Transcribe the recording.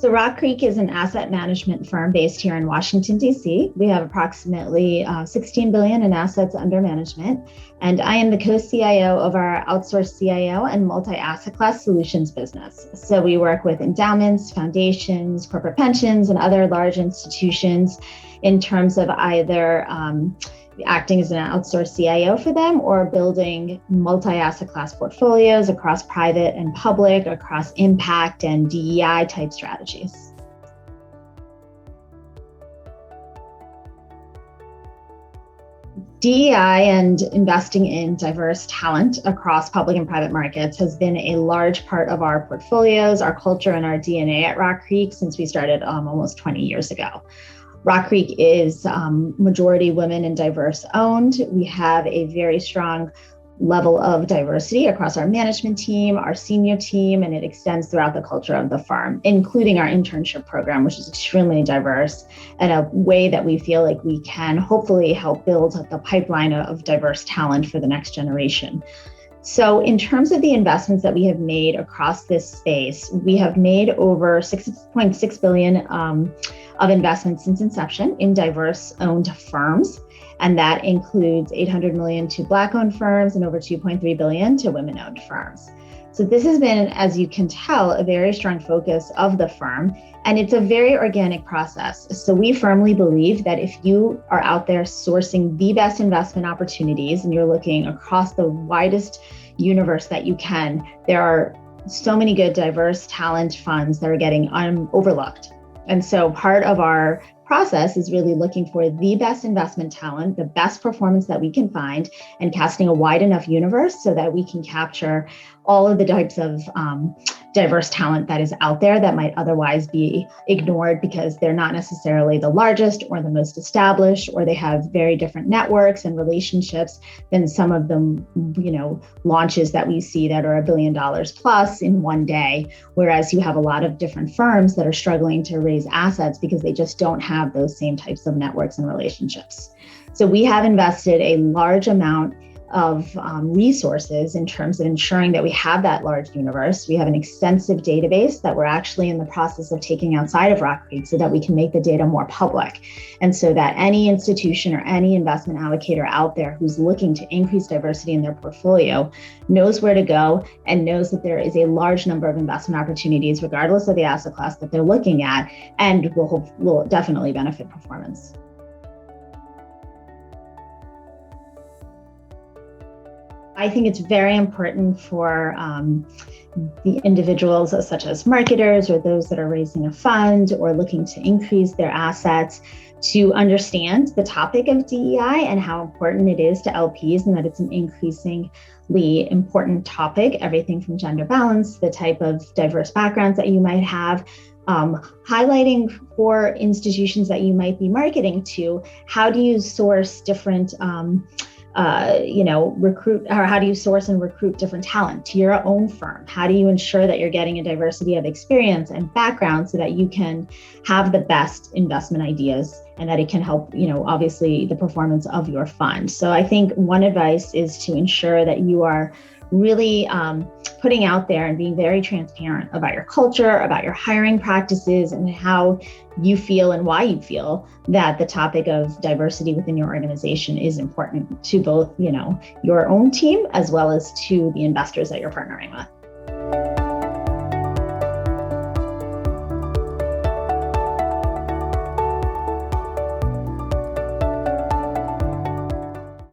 So RockCreek is an asset management firm based here in Washington, D.C. We have approximately 16 billion in assets under management, and I am the Co-CIO of our outsourced CIO and multi-asset class solutions business. So we work with endowments, foundations, corporate pensions, and other large institutions in terms of either acting as an outsourced CIO for them or building multi-asset class portfolios across private and public, across impact and DEI type strategies. DEI and investing in diverse talent across public and private markets has been a large part of our portfolios, our culture, and our DNA at RockCreek since we started almost 20 years ago. RockCreek is majority women and diverse owned. We have a very strong level of diversity across our management team, our senior team, and it extends throughout the culture of the firm, including our internship program, which is extremely diverse and a way that we feel like we can hopefully help build the pipeline of diverse talent for the next generation. So in terms of the investments that we have made across this space, we have made over 6.6 billion of investments since inception in diverse owned firms. And that includes 800 million to Black owned firms and over 2.3 billion to women owned firms. So this has been, as you can tell, a very strong focus of the firm, and it's a very organic process. So we firmly believe that if you are out there sourcing the best investment opportunities and you're looking across the widest universe that you can, there are so many good diverse talent funds that are getting overlooked. And so part of our process is really looking for the best investment talent, the best performance that we can find, and casting a wide enough universe so that we can capture all of the types of diverse talent that is out there that might otherwise be ignored because they're not necessarily the largest or the most established, or they have very different networks and relationships than some of the launches that we see that are $1 billion plus in one day, whereas you have a lot of different firms that are struggling to raise assets because they just don't have those same types of networks and relationships. So we have invested a large amount of resources in terms of ensuring that we have that large universe. We have an extensive database that we're actually in the process of taking outside of RockCreek so that we can make the data more public. And so that any institution or any investment allocator out there who's looking to increase diversity in their portfolio knows where to go and knows that there is a large number of investment opportunities, regardless of the asset class that they're looking at, and will definitely benefit performance. I think it's very important for the individuals such as marketers or those that are raising a fund or looking to increase their assets to understand the topic of DEI and how important it is to LPs, and that it's an increasingly important topic, everything from gender balance, the type of diverse backgrounds that you might have, highlighting for institutions that you might be marketing to, how do you source different recruit, or how do you source and recruit different talent to your own firm? How do you ensure that you're getting a diversity of experience and background so that you can have the best investment ideas and that it can help, obviously the performance of your fund. So I think one advice is to ensure that you are really putting out there and being very transparent about your culture, about your hiring practices, and how you feel and why you feel that the topic of diversity within your organization is important to both, your own team as well as to the investors that you're partnering with.